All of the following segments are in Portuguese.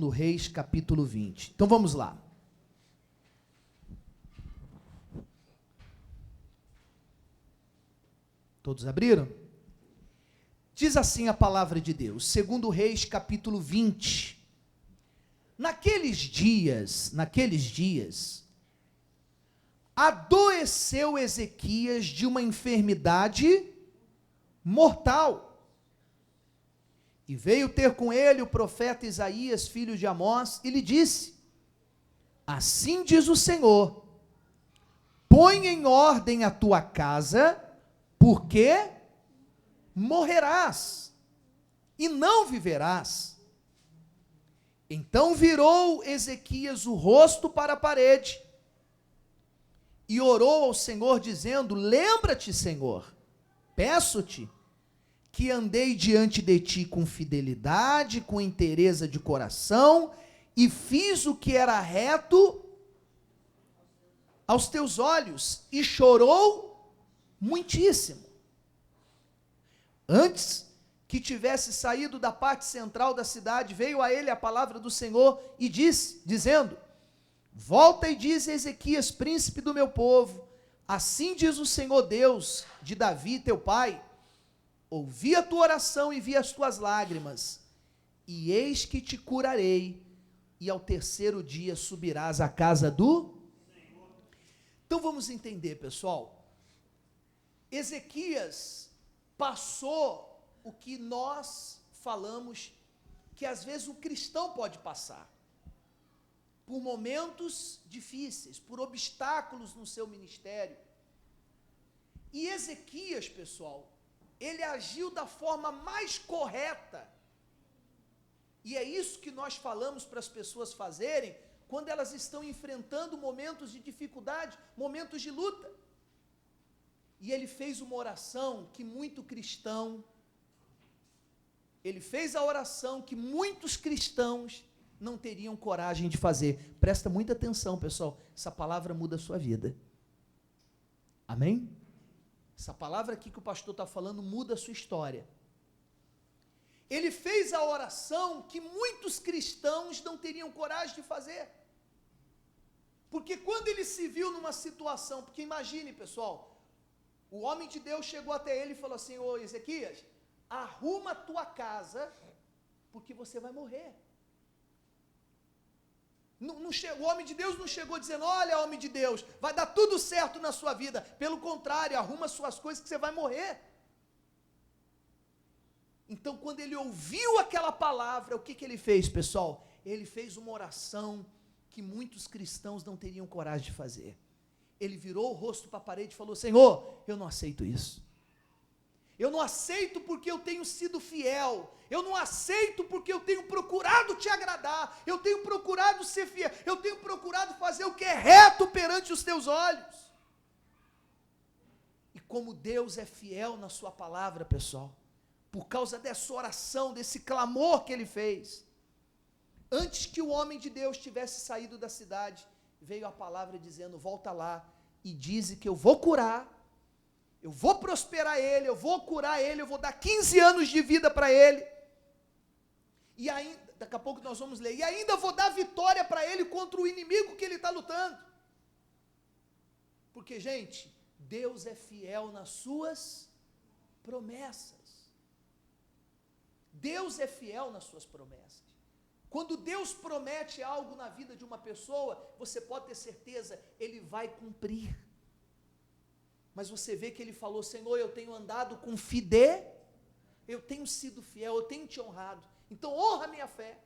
Reis, capítulo 20. Então vamos lá. Todos abriram? Diz assim a palavra de Deus, 2 Reis, capítulo 20. Naqueles dias, adoeceu Ezequias de uma enfermidade mortal. E veio ter com ele o profeta Isaías, filho de Amós, e lhe disse: assim diz o Senhor, põe em ordem a tua casa, porque morrerás, e não viverás. Então virou Ezequias o rosto para a parede, e orou ao Senhor, dizendo: lembra-te, Senhor, peço-te, que andei diante de ti com fidelidade, com inteireza de coração, e fiz o que era reto aos teus olhos, e chorou muitíssimo. Antes que tivesse saído da parte central da cidade, veio a ele a palavra do Senhor, e disse, dizendo: volta e diz a Ezequias, príncipe do meu povo, assim diz o Senhor Deus de Davi, teu pai, ouvi a tua oração e vi as tuas lágrimas, e eis que te curarei, e ao terceiro dia subirás à casa do Senhor. Então vamos entender, pessoal. Ezequias passou o que nós falamos que às vezes o cristão pode passar, por momentos difíceis, por obstáculos no seu ministério. E Ezequias, pessoal, ele agiu da forma mais correta, e é isso que nós falamos para as pessoas fazerem, quando elas estão enfrentando momentos de dificuldade, momentos de luta. E ele fez uma oração que muito cristão, ele fez a oração que muitos cristãos não teriam coragem de fazer. Presta muita atenção, pessoal, essa palavra muda a sua vida. Amém? Essa palavra aqui que o pastor está falando muda a sua história. Ele fez a oração que muitos cristãos não teriam coragem de fazer. Porque quando ele se viu numa situação, porque imagine, pessoal, o homem de Deus chegou até ele e falou assim: ô Ezequias, arruma a tua casa, porque você vai morrer. O homem de Deus não chegou dizendo: olha, homem de Deus, vai dar tudo certo na sua vida. Pelo contrário, arruma suas coisas que você vai morrer. Então, quando ele ouviu aquela palavra, o que ele fez, pessoal? Ele fez uma oração que muitos cristãos não teriam coragem de fazer. Ele virou o rosto para a parede e falou: Senhor, eu não aceito isso. Eu não aceito porque eu tenho sido fiel. Eu não aceito porque eu tenho procurado te agradar. Eu tenho procurado ser fiel. Eu tenho procurado fazer o que é reto perante os teus olhos. E como Deus é fiel na sua palavra, pessoal, por causa dessa oração, desse clamor que ele fez, antes que o homem de Deus tivesse saído da cidade, veio a palavra dizendo: volta lá e dize que eu vou curar, eu vou prosperar ele, eu vou curar ele, eu vou dar 15 anos de vida para ele, e ainda, daqui a pouco nós vamos ler, e ainda vou dar vitória para ele contra o inimigo que ele está lutando. Porque, gente, Deus é fiel nas suas promessas. Deus é fiel nas suas promessas. Quando Deus promete algo na vida de uma pessoa, você pode ter certeza, ele vai cumprir. Mas você vê que ele falou: Senhor, eu tenho andado com eu tenho sido fiel, eu tenho te honrado, então honra a minha fé.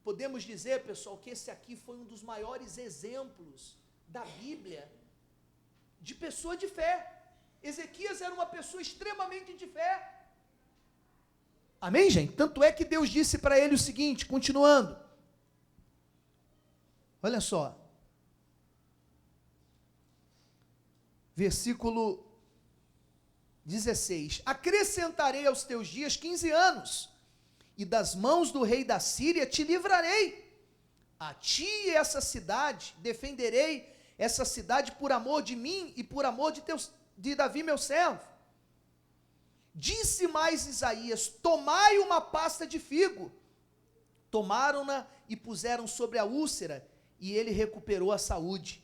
Podemos dizer, pessoal, que esse aqui foi um dos maiores exemplos da Bíblia, de pessoa de fé. Ezequias era uma pessoa extremamente de fé. Amém, gente? Tanto é que Deus disse para ele o seguinte, continuando. Olha só. Versículo 16. Acrescentarei aos teus dias 15 anos, e das mãos do rei da Síria te livrarei. A ti e essa cidade, defenderei essa cidade por amor de mim e por amor de Davi, meu servo. Disse mais Isaías: tomai uma pasta de figo, Tomaram-na e puseram sobre a úlcera, e ele recuperou a saúde.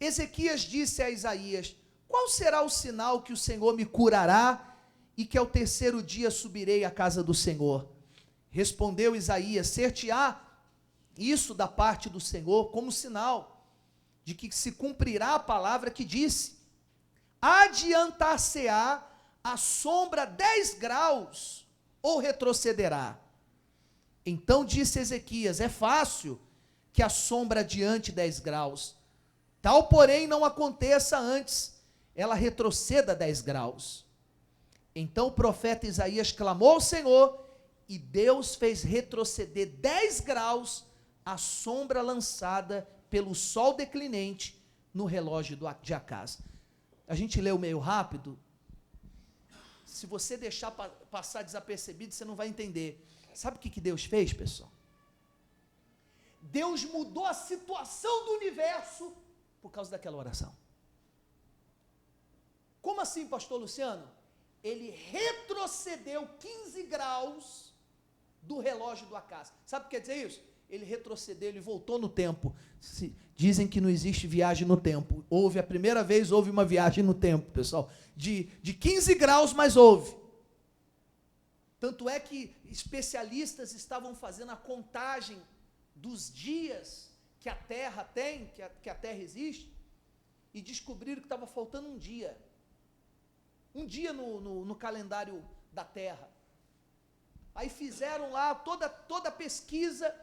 Ezequias disse a Isaías: qual será o sinal que o Senhor me curará e que ao terceiro dia subirei à casa do Senhor? Respondeu Isaías: ser-te-á isso da parte do Senhor como sinal de que se cumprirá a palavra que disse: adiantar-se-á a sombra 10 graus ou retrocederá? Então disse Ezequias: é fácil que a sombra adiante 10 graus, tal porém não aconteça antes, ela retroceda 10 graus. Então o profeta Isaías clamou ao Senhor, e Deus fez retroceder 10 graus a sombra lançada pelo sol declinente no relógio de Acás. A gente leu meio rápido. Se você deixar passar desapercebido, você não vai entender. Sabe o que Deus fez, pessoal? Deus mudou a situação do universo por causa daquela oração. Como assim, pastor Luciano? Ele retrocedeu 15 graus do relógio do Acás. Sabe o que quer dizer isso? Ele retrocedeu, ele voltou no tempo. Dizem que não existe viagem no tempo. A primeira vez houve uma viagem no tempo, pessoal. De 15 graus, mas houve. Tanto é que especialistas estavam fazendo a contagem dos dias que a Terra tem, que a Terra existe, e descobriram que estava faltando um dia. Um dia no calendário da Terra. Aí fizeram lá toda a pesquisa.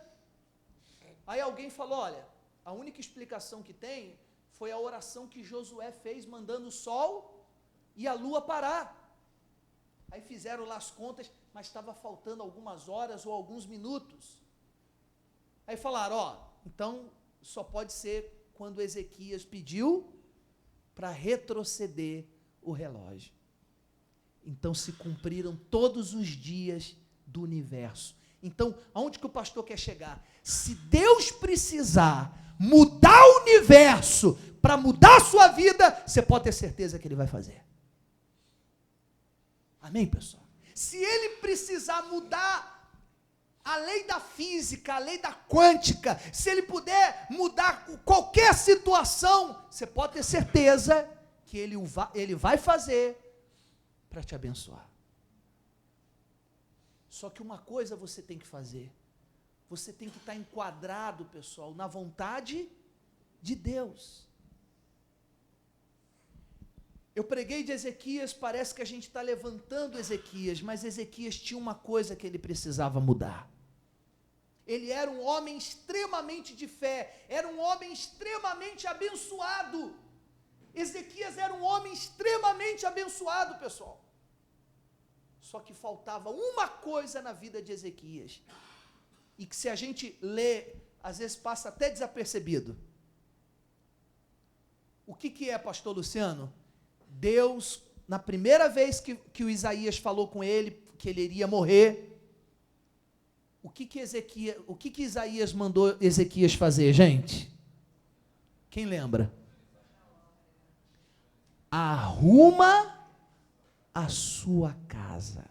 Aí alguém falou: olha, a única explicação que tem foi a oração que Josué fez, mandando o sol e a lua parar. Aí fizeram lá as contas, mas estava faltando algumas horas ou alguns minutos. Aí falaram: então só pode ser quando Ezequias pediu para retroceder o relógio. Então se cumpriram todos os dias do universo. Então, aonde que o pastor quer chegar? Se Deus precisar mudar o universo para mudar a sua vida, você pode ter certeza que Ele vai fazer. Amém, pessoal? Se Ele precisar mudar a lei da física, a lei da quântica, se Ele puder mudar qualquer situação, você pode ter certeza que Ele vai fazer para te abençoar. Só que uma coisa você tem que fazer: você tem que estar enquadrado, pessoal, na vontade de Deus. Eu preguei de Ezequias, parece que a gente está levantando Ezequias, mas Ezequias tinha uma coisa que ele precisava mudar. Ele era um homem extremamente de fé, era um homem extremamente abençoado. Ezequias era um homem extremamente abençoado, pessoal. Só que faltava uma coisa na vida de Ezequias, e que se a gente lê, às vezes passa até desapercebido. O que é, pastor Luciano? Deus, na primeira vez que o Isaías falou com ele, que ele iria morrer, o que Isaías mandou Ezequias fazer, gente? Quem lembra? Arruma a sua casa.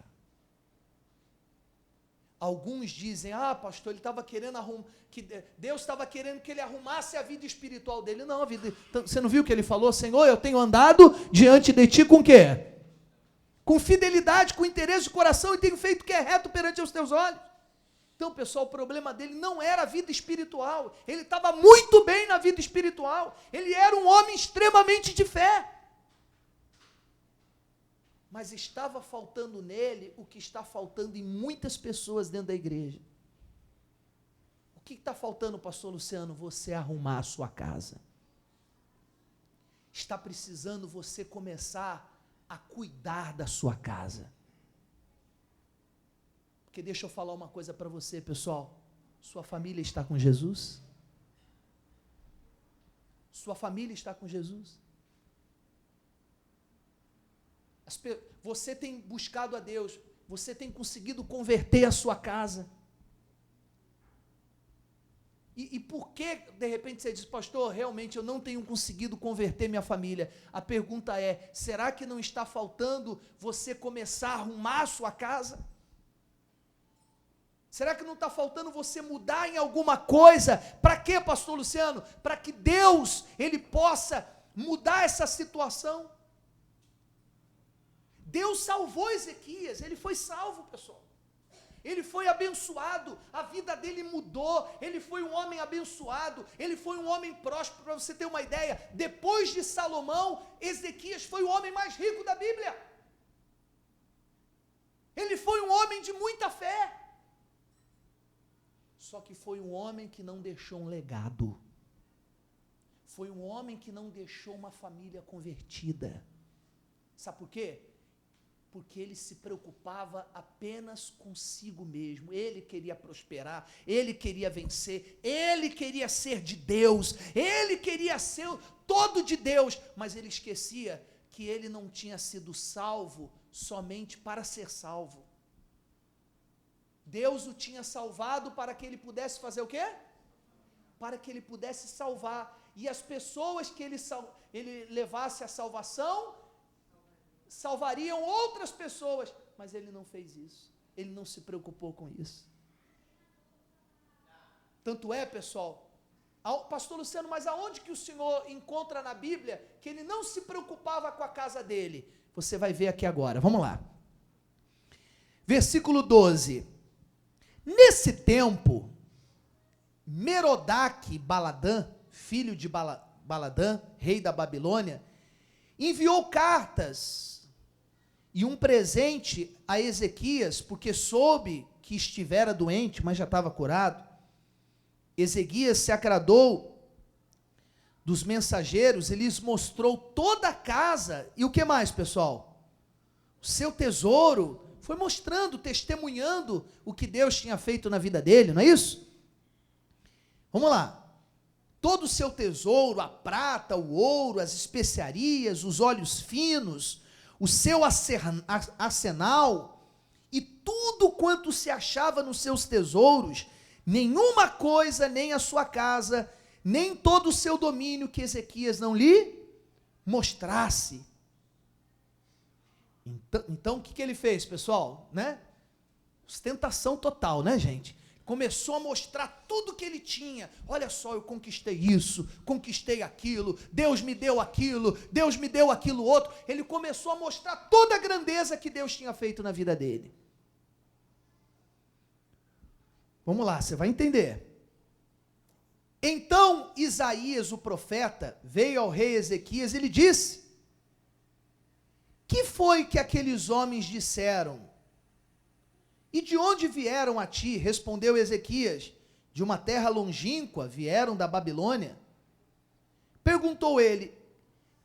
Alguns dizem: pastor, ele estava querendo que Deus estava querendo que ele arrumasse a vida espiritual dele. Não, você não viu o que ele falou? Senhor, eu tenho andado diante de ti com o quê? Com fidelidade, com interesse de coração, e tenho feito o que é reto perante os teus olhos. Então, pessoal, o problema dele não era a vida espiritual. Ele estava muito bem na vida espiritual. Ele era um homem extremamente de fé. Mas estava faltando nele o que está faltando em muitas pessoas dentro da igreja. O que está faltando, pastor Luciano? Você arrumar a sua casa. Está precisando você começar a cuidar da sua casa. Porque deixa eu falar uma coisa para você, pessoal. Sua família está com Jesus? Sua família está com Jesus? Você tem buscado a Deus, você tem conseguido converter a sua casa. E por que, de repente, você diz: pastor, realmente eu não tenho conseguido converter minha família? A pergunta é: será que não está faltando você começar a arrumar a sua casa? Será que não está faltando você mudar em alguma coisa? Para quê, pastor Luciano? Para que Deus, Ele possa mudar essa situação. Deus salvou Ezequias, ele foi salvo, pessoal. Ele foi abençoado, a vida dele mudou, ele foi um homem abençoado, ele foi um homem próspero. Para você ter uma ideia, depois de Salomão, Ezequias foi o homem mais rico da Bíblia. Ele foi um homem de muita fé. Só que foi um homem que não deixou um legado. Foi um homem que não deixou uma família convertida. Sabe por quê? Porque ele se preocupava apenas consigo mesmo. Ele queria prosperar, ele queria vencer, ele queria ser de Deus, ele queria ser todo de Deus, mas ele esquecia que ele não tinha sido salvo somente para ser salvo. Deus o tinha salvado para que ele pudesse fazer o quê? Para que ele pudesse salvar. E as pessoas que ele levasse à salvação, salvariam outras pessoas. Mas ele não fez isso. Ele não se preocupou com isso. Tanto é, pessoal, pastor Luciano, mas aonde que o senhor encontra na Bíblia que ele não se preocupava com a casa dele? Você vai ver aqui agora. Vamos lá. Versículo 12. Nesse tempo, Merodach-Baladã, filho de Baladã, rei da Babilônia, enviou cartas e um presente a Ezequias, porque soube que estivera doente, mas já estava curado. Ezequias se agradou dos mensageiros, ele lhes mostrou toda a casa, e o que mais, pessoal? O seu tesouro. Foi mostrando, testemunhando o que Deus tinha feito na vida dele, não é isso? Vamos lá. Todo o seu tesouro, a prata, o ouro, as especiarias, os óleos finos, o seu arsenal e tudo quanto se achava nos seus tesouros, nenhuma coisa, nem a sua casa, nem todo o seu domínio que Ezequias não lhe mostrasse. Então, o que ele fez, pessoal? Né? Ostentação total, né, gente? Começou a mostrar tudo que ele tinha. Olha só, eu conquistei isso, conquistei aquilo, Deus me deu aquilo outro. Ele começou a mostrar toda a grandeza que Deus tinha feito na vida dele. Vamos lá, você vai entender. Então, Isaías, o profeta, veio ao rei Ezequias e lhe disse: que foi que aqueles homens disseram? E de onde vieram a ti? Respondeu Ezequias: de uma terra longínqua, vieram da Babilônia. Perguntou ele: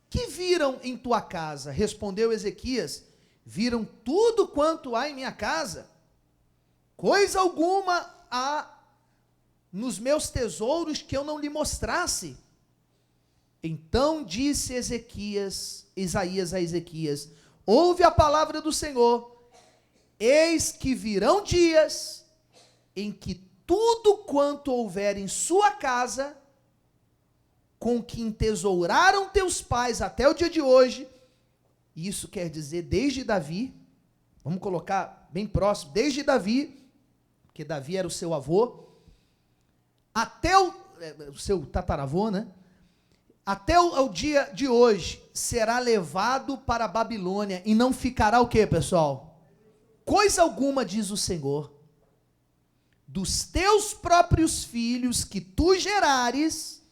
que viram em tua casa? Respondeu Ezequias: viram tudo quanto há em minha casa. Coisa alguma há nos meus tesouros que eu não lhe mostrasse. Então disse Isaías a Ezequias: ouve a palavra do Senhor, eis que virão dias em que tudo quanto houver em sua casa, com que entesouraram teus pais até o dia de hoje, isso quer dizer desde Davi, vamos colocar bem próximo, desde Davi, porque Davi era o seu avô, até o seu tataravô, né? Até o dia de hoje, será levado para a Babilônia, e não ficará o que, pessoal? Coisa alguma, diz o Senhor, dos teus próprios filhos que tu gerares,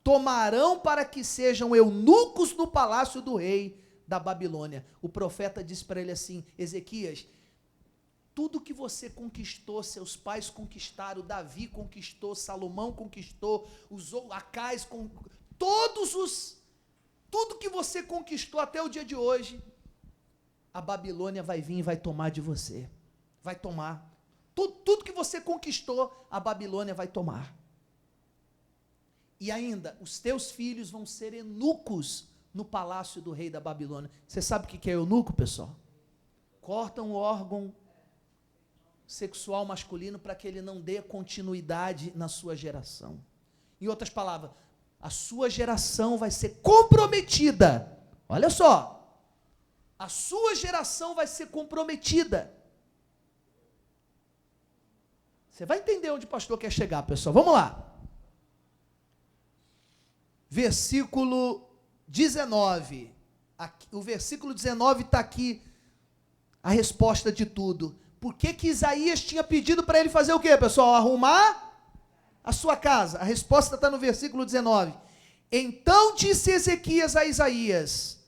tomarão para que sejam eunucos no palácio do rei da Babilônia. O profeta disse para ele assim: Ezequias, tudo que você conquistou, seus pais conquistaram, Davi conquistou, Salomão conquistou, Acais, tudo que você conquistou até o dia de hoje, a Babilônia vai vir e vai tomar de você. Vai tomar. Tudo que você conquistou, a Babilônia vai tomar. E ainda, os teus filhos vão ser eunucos no palácio do rei da Babilônia. Você sabe o que é eunuco, pessoal? Cortam o órgão sexual masculino para que ele não dê continuidade na sua geração. Em outras palavras, a sua geração vai ser comprometida. Olha só, a sua geração vai ser comprometida. Você vai entender onde o pastor quer chegar, pessoal. Vamos lá. Versículo 19. Aqui, o versículo 19 está aqui a resposta de tudo. Por que Isaías tinha pedido para ele fazer o quê, pessoal? Arrumar a sua casa. A resposta está no versículo 19. Então disse Ezequias a Isaías: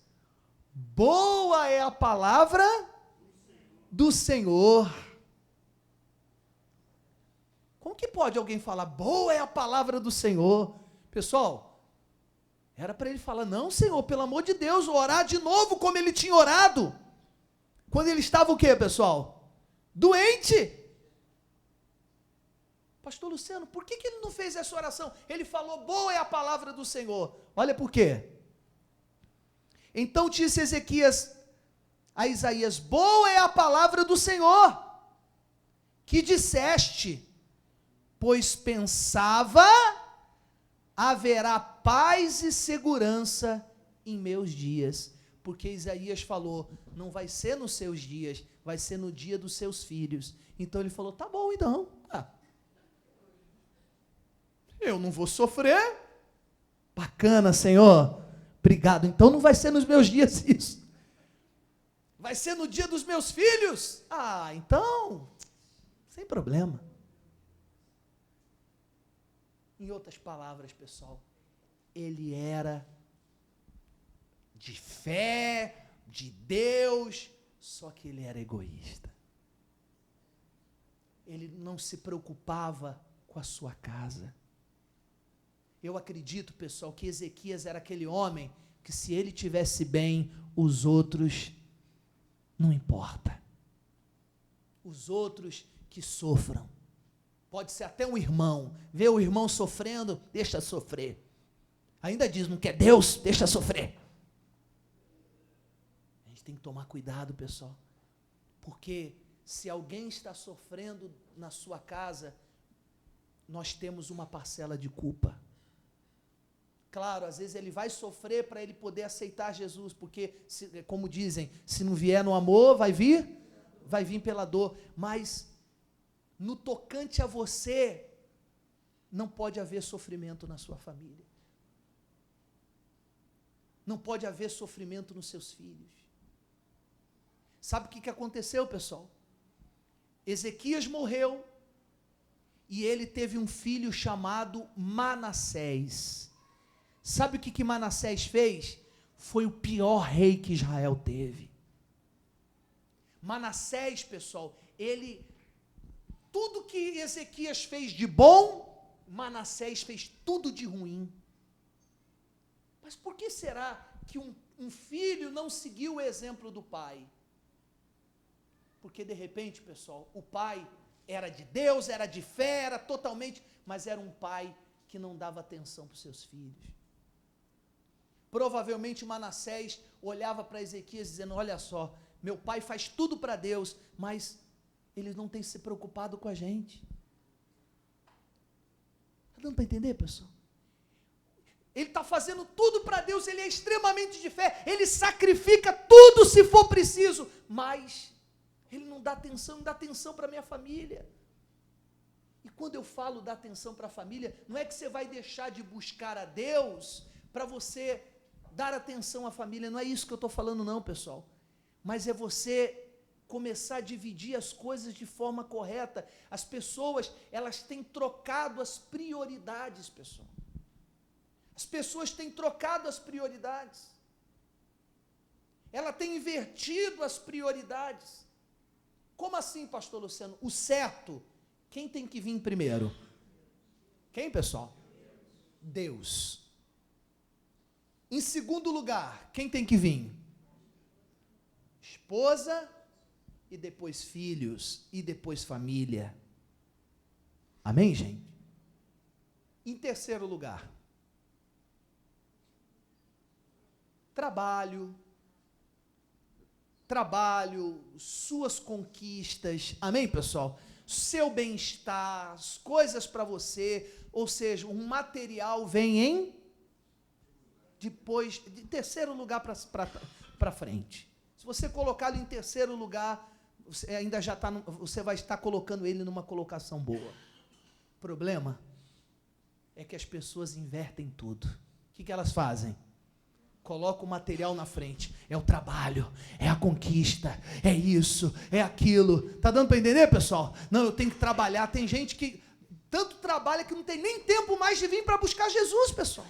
boa é a palavra do Senhor. Como que pode alguém falar, boa é a palavra do Senhor? Pessoal, era para ele falar, não, Senhor, pelo amor de Deus, orar de novo como ele tinha orado. Quando ele estava o quê, pessoal? Doente. Pastor Luciano, por que ele não fez essa oração? Ele falou, boa é a palavra do Senhor. Olha por quê. Então disse Ezequias a Isaías, boa é a palavra do Senhor, que disseste, pois pensava, haverá paz e segurança em meus dias. Porque Isaías falou, não vai ser nos seus dias, vai ser no dia dos seus filhos. Então ele falou, tá bom então. Eu não vou sofrer. Bacana, Senhor. Obrigado. Então não vai ser nos meus dias isso. Vai ser no dia dos meus filhos. Então, sem problema. Em outras palavras, pessoal, ele era de fé, de Deus, só que ele era egoísta. Ele não se preocupava com a sua casa. Eu acredito, pessoal, que Ezequias era aquele homem que se ele tivesse bem, os outros não importa. Os outros que sofram. Pode ser até um irmão. Vê o irmão sofrendo, deixa sofrer. Ainda diz, não quer Deus? Deixa sofrer. A gente tem que tomar cuidado, pessoal. Porque se alguém está sofrendo na sua casa, nós temos uma parcela de culpa. Claro, às vezes ele vai sofrer para ele poder aceitar Jesus, porque, como dizem, se não vier no amor, vai vir pela dor. Mas, no tocante a você, não pode haver sofrimento na sua família. Não pode haver sofrimento nos seus filhos. Sabe o que aconteceu, pessoal? Ezequias morreu e ele teve um filho chamado Manassés. Sabe o que Manassés fez? Foi o pior rei que Israel teve. Manassés, pessoal, tudo que Ezequias fez de bom, Manassés fez tudo de ruim. Mas por que será que um filho não seguiu o exemplo do pai? Porque de repente, pessoal, o pai era de Deus, era de fé, era totalmente, mas era um pai que não dava atenção para os seus filhos. Provavelmente Manassés olhava para Ezequias dizendo, olha só, meu pai faz tudo para Deus, mas ele não tem se preocupado com a gente. Está dando para entender, pessoal? Ele está fazendo tudo para Deus, ele é extremamente de fé, ele sacrifica tudo se for preciso, mas ele não dá atenção para a minha família. E quando eu falo dar atenção para a família, não é que você vai deixar de buscar a Deus para você dar atenção à família, não é isso que eu estou falando não, pessoal. Mas é você começar a dividir as coisas de forma correta. As pessoas, elas têm trocado as prioridades, pessoal. As pessoas têm trocado as prioridades. Ela tem invertido as prioridades. Como assim, pastor Luciano? O certo, quem tem que vir primeiro? Quem, pessoal? Deus. Em segundo lugar, quem tem que vir? Esposa, e depois filhos, e depois família. Amém, gente? Em terceiro lugar, trabalho, suas conquistas, amém, pessoal? Seu bem-estar, as coisas para você, ou seja, um material vem de terceiro lugar para frente. Se você colocá-lo em terceiro lugar, você vai estar colocando ele numa colocação boa. O problema é que as pessoas invertem tudo. O que elas fazem? Coloca o material na frente. É o trabalho, é a conquista, é isso, é aquilo. Está dando para entender, pessoal? Não, eu tenho que trabalhar. Tem gente que tanto trabalha que não tem nem tempo mais de vir para buscar Jesus, pessoal.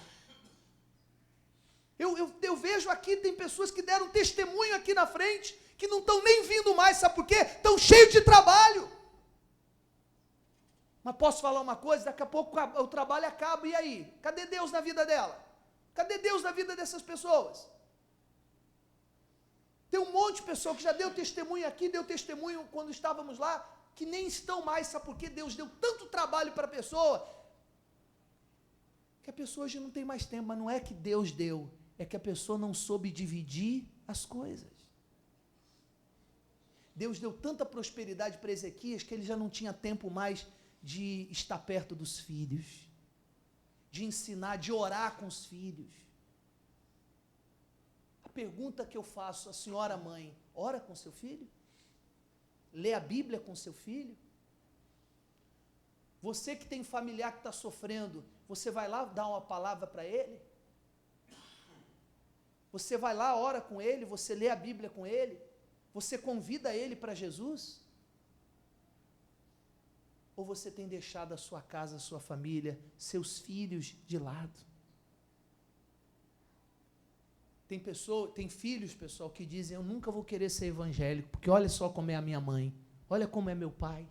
Eu vejo aqui, tem pessoas que deram testemunho aqui na frente, que não estão nem vindo mais, sabe por quê? Estão cheios de trabalho. Mas posso falar uma coisa? Daqui a pouco o trabalho acaba, e aí? Cadê Deus na vida dela? Cadê Deus na vida dessas pessoas? Tem um monte de pessoa que já deu testemunho aqui, deu testemunho quando estávamos lá, que nem estão mais, sabe por quê? Deus deu tanto trabalho para a pessoa, que a pessoa hoje não tem mais tempo, mas não é que Deus deu, é que a pessoa não soube dividir as coisas. Deus deu tanta prosperidade para Ezequias, que ele já não tinha tempo mais de estar perto dos filhos, de ensinar, de orar com os filhos. A pergunta que eu faço, a senhora mãe, ora com seu filho? Lê a Bíblia com seu filho? Você que tem familiar que está sofrendo, você vai lá dar uma palavra para ele? Você vai lá, ora com ele, você lê a Bíblia com ele? Você convida ele para Jesus? Ou você tem deixado a sua casa, a sua família, seus filhos de lado? Tem filhos, pessoal, que dizem, eu nunca vou querer ser evangélico, porque olha só como é a minha mãe, olha como é meu pai.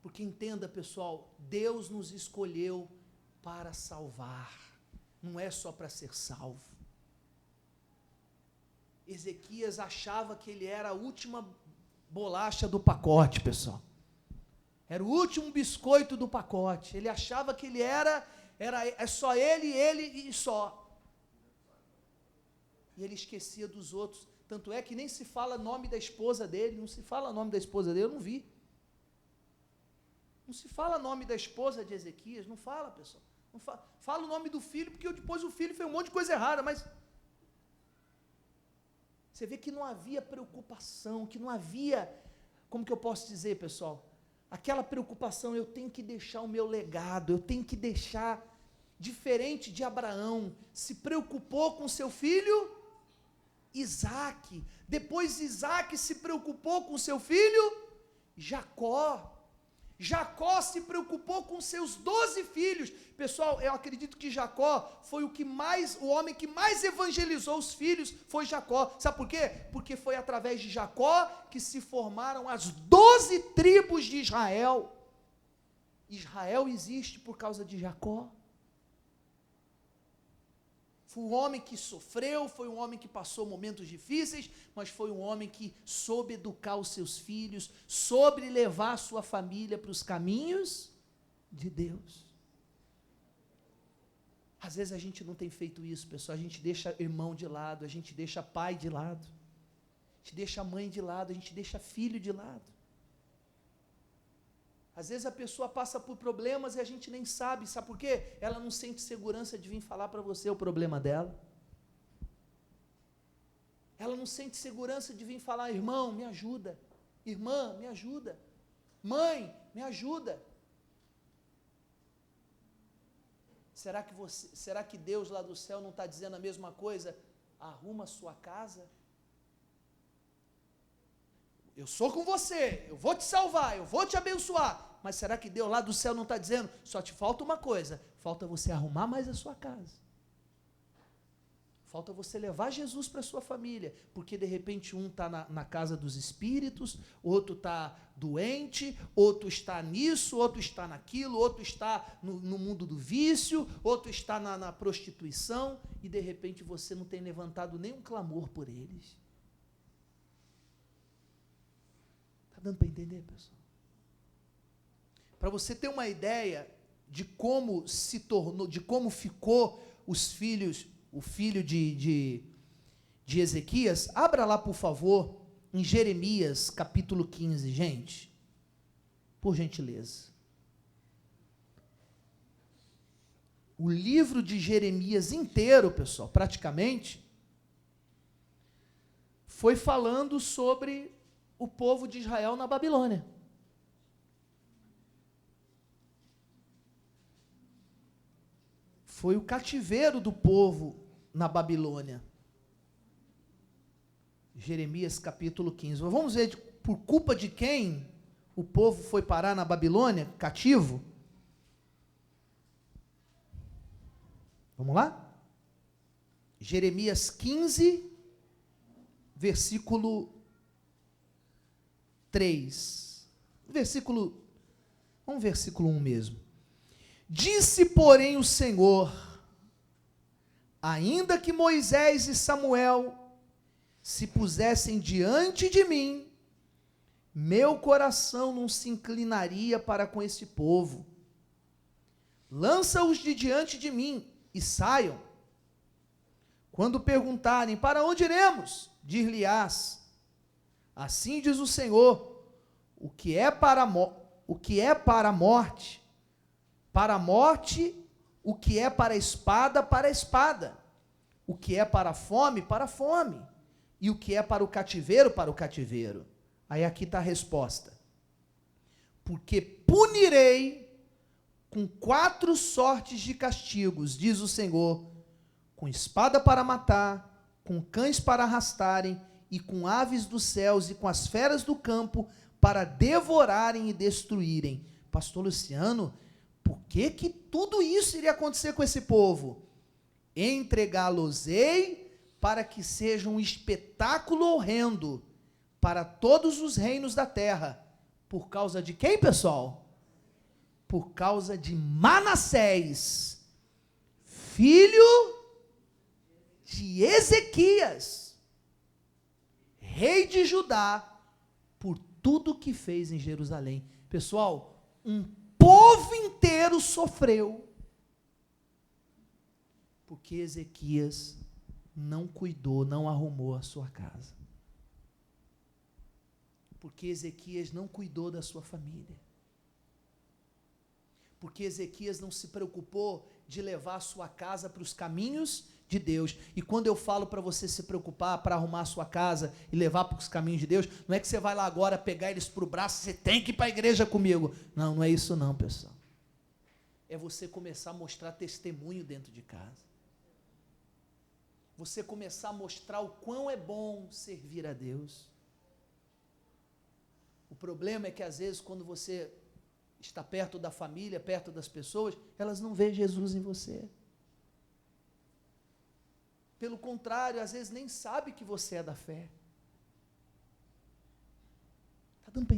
Porque entenda, pessoal, Deus nos escolheu para salvar, não é só para ser salvo. Ezequias achava que ele era a última bolacha do pacote, pessoal. Era o último biscoito do pacote. Ele achava que ele era só ele e só. E ele esquecia dos outros. Tanto é que nem se fala nome da esposa dele. Não se fala nome da esposa dele, eu não vi. Não se fala nome da esposa de Ezequias, não fala, pessoal. Não fala o nome do filho, porque depois o filho fez um monte de coisa errada, mas você vê que não havia preocupação, que não havia, como que eu posso dizer, pessoal? Aquela preocupação, eu tenho que deixar o meu legado, eu tenho que deixar, diferente de Abraão, se preocupou com seu filho Isaque, depois Isaque se preocupou com seu filho Jacó. Jacó se preocupou com seus 12 filhos. Pessoal, eu acredito que Jacó foi o homem que mais evangelizou os filhos, foi Jacó. Sabe por quê? Porque foi através de Jacó que se formaram as 12 tribos de Israel. Israel existe por causa de Jacó. Foi um homem que sofreu, foi um homem que passou momentos difíceis, mas foi um homem que soube educar os seus filhos, soube levar a sua família para os caminhos de Deus. Às vezes a gente não tem feito isso, pessoal, a gente deixa irmão de lado, a gente deixa pai de lado, a gente deixa mãe de lado, a gente deixa filho de lado. Às vezes a pessoa passa por problemas e a gente nem sabe por quê? Ela não sente segurança de vir falar para você o problema dela. Ela não sente segurança de vir falar, irmão, me ajuda. Irmã, me ajuda. Mãe, me ajuda. Será que Deus lá do céu não está dizendo a mesma coisa? Arruma a sua casa. Eu sou com você, eu vou te salvar, eu vou te abençoar. Mas será que Deus lá do céu não está dizendo, só te falta uma coisa, falta você arrumar mais a sua casa. Falta você levar Jesus para a sua família, porque de repente um está na casa dos espíritos, outro está doente, outro está nisso, outro está naquilo, outro está no mundo do vício, outro está na prostituição, e de repente você não tem levantado nenhum clamor por eles. Dando para entender, pessoal? Para você ter uma ideia de como se tornou, de como ficou o filho de Ezequias, abra lá, por favor, em Jeremias, capítulo 15, gente. Por gentileza. O livro de Jeremias inteiro, pessoal, praticamente, foi falando sobre o povo de Israel na Babilônia. Foi o cativeiro do povo na Babilônia. Jeremias capítulo 15. Vamos ver por culpa de quem o povo foi parar na Babilônia, cativo? Vamos lá? Jeremias 15, versículo 3. Vamos versículo 1 mesmo. Disse, porém, o Senhor: ainda que Moisés e Samuel se pusessem diante de mim, meu coração não se inclinaria para com esse povo. Lança-os de diante de mim e saiam. Quando perguntarem, para onde iremos? Dir-lhe-ás, assim diz o Senhor, o que é para a morte, o que é para a espada, o que é para a fome, e o que é para o cativeiro. Aí aqui está a resposta. Porque punirei com 4 sortes de castigos, diz o Senhor, com espada para matar, com cães para arrastarem, e com aves dos céus e com as feras do campo para devorarem e destruírem. Pastor Luciano, por que tudo isso iria acontecer com esse povo? Entregá-los-ei para que seja um espetáculo horrendo para todos os reinos da terra. Por causa de quem, pessoal? Por causa de Manassés, filho de Ezequias, rei de Judá, por tudo que fez em Jerusalém. Pessoal, um povo inteiro sofreu, porque Ezequias não cuidou, não arrumou a sua casa. Porque Ezequias não cuidou da sua família. Porque Ezequias não se preocupou de levar a sua casa para os caminhos de Deus. E quando eu falo para você se preocupar para arrumar a sua casa e levar para os caminhos de Deus, não é que você vai lá agora pegar eles para o braço, você tem que ir para a igreja comigo. Não, não é isso não, pessoal. É você começar a mostrar testemunho dentro de casa. Você começar a mostrar o quão é bom servir a Deus. O problema é que às vezes quando você está perto da família, perto das pessoas, elas não veem Jesus em você. Pelo contrário, às vezes nem sabe que você é da fé. Está dando para